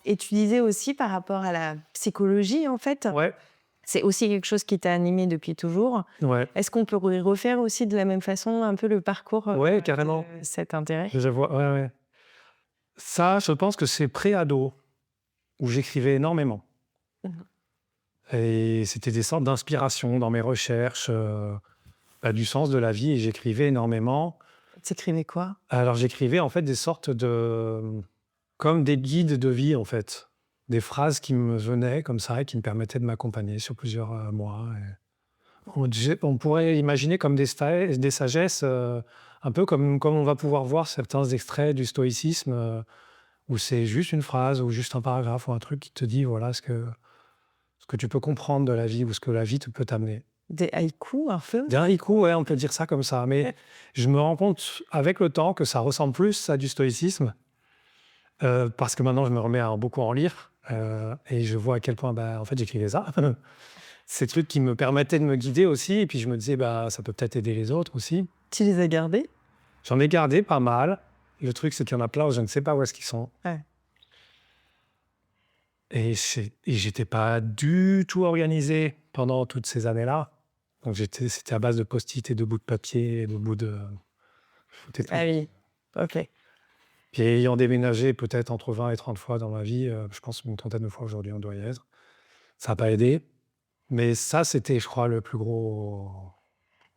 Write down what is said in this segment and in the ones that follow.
Et tu disais aussi par rapport à la psychologie, en fait, Ouais, c'est aussi quelque chose qui t'a animé depuis toujours. ouais, Est-ce qu'on pourrait refaire aussi de la même façon un peu le parcours ouais, carrément. de cet intérêt? Je vois, ouais, ouais. Ça, je pense que c'est pré-ado, où j'écrivais énormément. Mmh. Et c'était des sortes d'inspiration dans mes recherches, du sens de la vie, et j'écrivais énormément. Tu quoi? Alors j'écrivais en fait des sortes de comme des guides de vie en fait. Des phrases qui me venaient comme ça et qui me permettaient de m'accompagner sur plusieurs, mois, et on pourrait imaginer comme des sagesses, un peu comme on va pouvoir voir certains extraits du stoïcisme, où c'est juste une phrase ou juste un paragraphe ou un truc qui te dit voilà ce que tu peux comprendre de la vie ou ce que la vie peut t'amener. Des haïkus un peu? Des haricots, ouais, on peut dire ça comme ça, mais je me rends compte avec le temps que ça ressemble plus à du stoïcisme, parce que maintenant je me remets à beaucoup en lire, et je vois à quel point, en fait, j'écrivais ça. Ces trucs qui me permettaient de me guider aussi, et puis je me disais: ça peut peut-être aider les autres aussi». Tu les as gardés? J'en ai gardé pas mal. Le truc, c'est qu'il y en a plein où je ne sais pas où est-ce qu'ils sont, Ouais. et j'étais pas du tout organisé pendant toutes ces années-là. Donc c'était à base de post-it et de bouts de papier et de bouts de foutais tout. Ah oui, OK. Puis ayant déménagé peut-être entre 20 et 30 fois dans ma vie, je pense une trentaine de fois aujourd'hui, on doit y être. Ça n'a pas aidé, mais ça, c'était, je crois, le plus gros.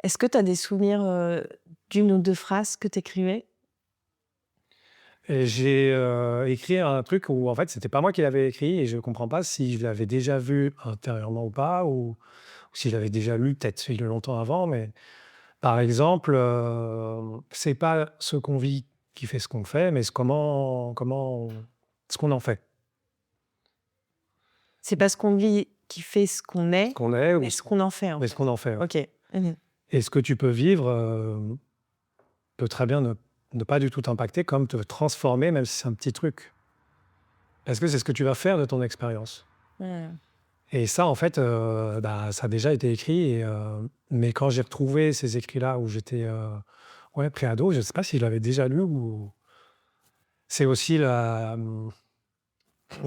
Est-ce que tu as des souvenirs, d'1 ou 2 phrases que tu écrivais? Et j'ai, écrit un truc où en fait, c'était pas moi qui l'avais écrit, et je comprends pas si je l'avais déjà vu intérieurement ou pas, ou si je l'avais déjà lu peut-être il y a longtemps avant, mais par exemple, c'est pas ce qu'on vit qui fait ce qu'on fait, mais ce qu'on en fait. C'est pas ce qu'on vit qui fait ce qu'on Ce est, qu'on est ou mais ce qu'on en fait, en mais ce fait. qu'on en fait, ouais. OK. Mmh. Et ce que tu peux vivre, peut très bien ne pas du tout t'impacter, comme te transformer, même si c'est un petit truc. Est-ce que c'est ce que tu vas faire de ton expérience? Mmh. Et ça, en fait, ça a déjà été écrit, mais quand j'ai retrouvé ces écrits-là où j'étais, ouais, pré-ado, je ne sais pas si je l'avais déjà lu ou c'est aussi bon,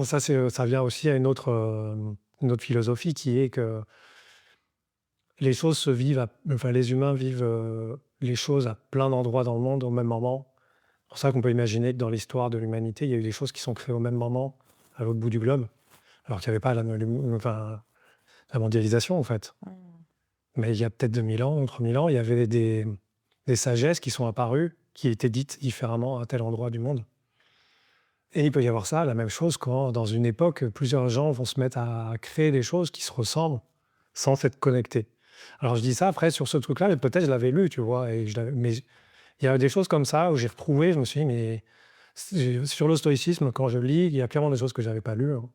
ça vient aussi à une autre philosophie qui est que les choses se vivent enfin, les humains vivent, les choses à plein d'endroits dans le monde au même moment. C'est pour ça qu'on peut imaginer que dans l'histoire de l'humanité, il y a eu des choses qui sont créées au même moment, à l'autre bout du globe, alors qu'il n'y avait pas la mondialisation, en fait. Mmh. Mais il y a peut-être 2000 ans ou 3000 ans, il y avait des sagesses qui sont apparues, qui étaient dites différemment à tel endroit du monde. Et il peut y avoir ça, la même chose, quand dans une époque, plusieurs gens vont se mettre à créer des choses qui se ressemblent sans s'être connectés. Alors je dis ça après sur ce truc-là, mais peut-être je l'avais lu, tu vois, mais il y a des choses comme ça où j'ai retrouvé, je me suis dit, mais sur le stoïcisme, quand je lis, il y a clairement des choses que je n'avais pas lues, hein,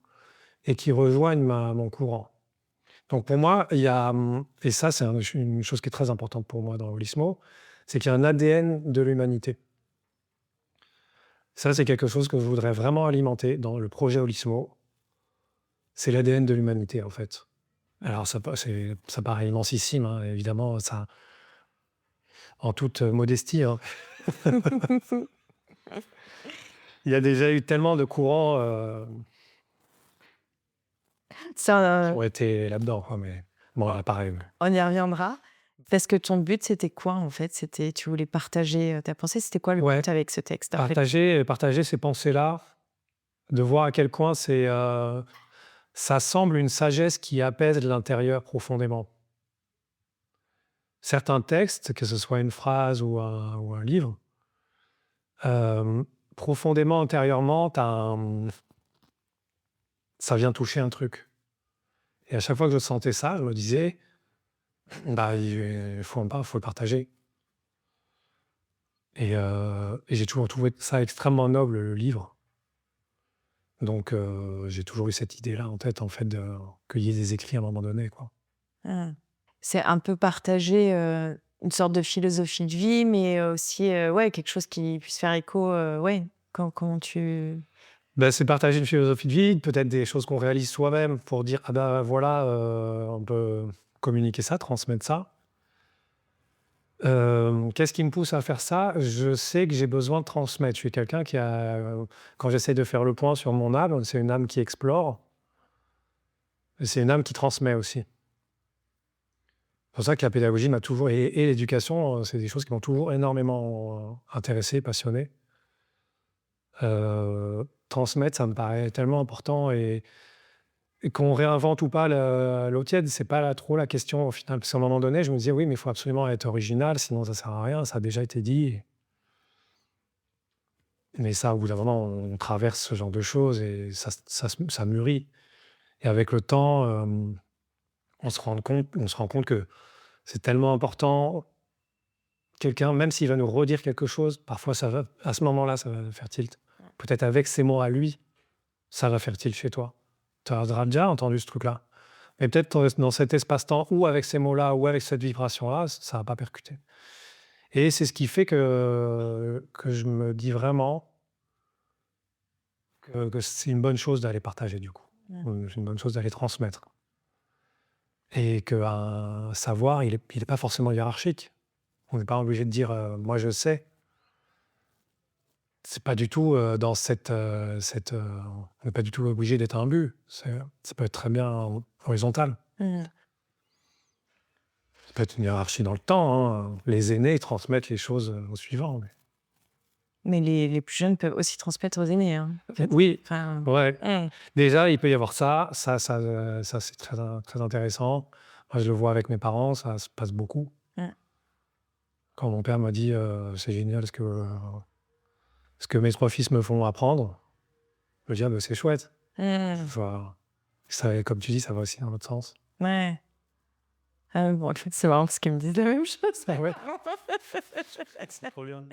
et qui rejoignent mon courant. Donc pour moi, il y a, et ça c'est une chose qui est très importante pour moi dans Holismo, c'est qu'il y a un ADN de l'humanité. Ça, c'est quelque chose que je voudrais vraiment alimenter dans le projet Holismo. C'est l'ADN de l'humanité, en fait. Alors ça paraît immensissime, hein, évidemment, ça, en toute modestie, hein. Il y a déjà eu tellement de courants, qui Ça, ont été là-dedans, quoi, mais bon, là, pareil. on y reviendra. Parce que ton but, c'était quoi, en fait? C'était tu voulais partager, ta pensée? C'était quoi le Ouais, but avec ce texte, en fait? partager ces pensées-là, de voir à quel point ça semble une sagesse qui apaise l'intérieur profondément. Certains textes, que ce soit une phrase ou un livre, euh, profondément intérieurement, ça vient toucher un truc. Et à chaque fois que je sentais ça, je me disais, il faut le partager. Et j'ai toujours trouvé ça extrêmement noble, le livre. Donc j'ai toujours eu cette idée-là en tête, en fait, qu'il y ait des écrits à un moment donné, quoi. Mmh. C'est un peu partager, une sorte de philosophie de vie, mais aussi, ouais, quelque chose qui puisse faire écho, ouais, comment tu C'est partager une philosophie de vie, peut-être des choses qu'on réalise soi-même pour dire: «Ah voilà, on peut communiquer ça, transmettre ça». Qu'est-ce qui me pousse à faire ça? Je sais que j'ai besoin de transmettre. Je suis quelqu'un qui a, quand j'essaie de faire le point sur mon âme, c'est une âme qui explore, et c'est une âme qui transmet aussi. C'est pour ça que la pédagogie m'a toujours et l'éducation, c'est des choses qui m'ont toujours énormément, intéressé, passionné. Transmettre, ça me paraît tellement important et qu'on réinvente ou pas l'eau tiède, c'est pas trop la question au final. Parce qu'à un moment donné, je me disais: «Oui, mais il faut absolument être original, sinon ça sert à rien, ça a déjà été dit». Mais ça, au bout d'un moment, on traverse ce genre de choses et ça mûrit et avec le temps, on se rend compte que c'est tellement important. Quelqu'un, même s'il va nous redire quelque chose, parfois ça va à ce moment-là, ça va faire tilt. Peut-être avec ses mots à lui, ça va faire tilt chez toi. Tu auras déjà entendu ce truc-là. Mais peut-être dans cet espace-temps ou avec ces mots-là ou avec cette vibration-là, ça va pas percuter. Et c'est ce qui fait que je me dis vraiment que c'est une bonne chose d'aller partager du coup. C'est une bonne chose d'aller transmettre. Et qu'un savoir, il est pas forcément hiérarchique. On n'est pas obligé de dire, «Moi je sais». C'est pas du tout, dans on n'est pas du tout obligé d'être un but. Ça peut être très bien horizontal. Mmh. Ça peut être une hiérarchie dans le temps, hein. Les aînés, ils transmettent les choses, aux suivants. Mais les plus jeunes peuvent aussi transmettre aux aînés, hein, en fait. Oui, Enfin, ouais. mmh. Déjà, il peut y avoir ça c'est très intéressant. Moi, je le vois avec mes parents, ça se passe beaucoup. Mmh. Quand mon père m'a dit, «C'est génial ce que mes 3 fils me font apprendre», je me dis: «Ah bah, c'est chouette». Mmh. Enfin, ça, comme tu dis, ça va aussi dans l'autre sens. Ouais. Ah bon, en fait, c'est marrant parce qu'ils me disent la même chose. Ouais. C'est trop bien.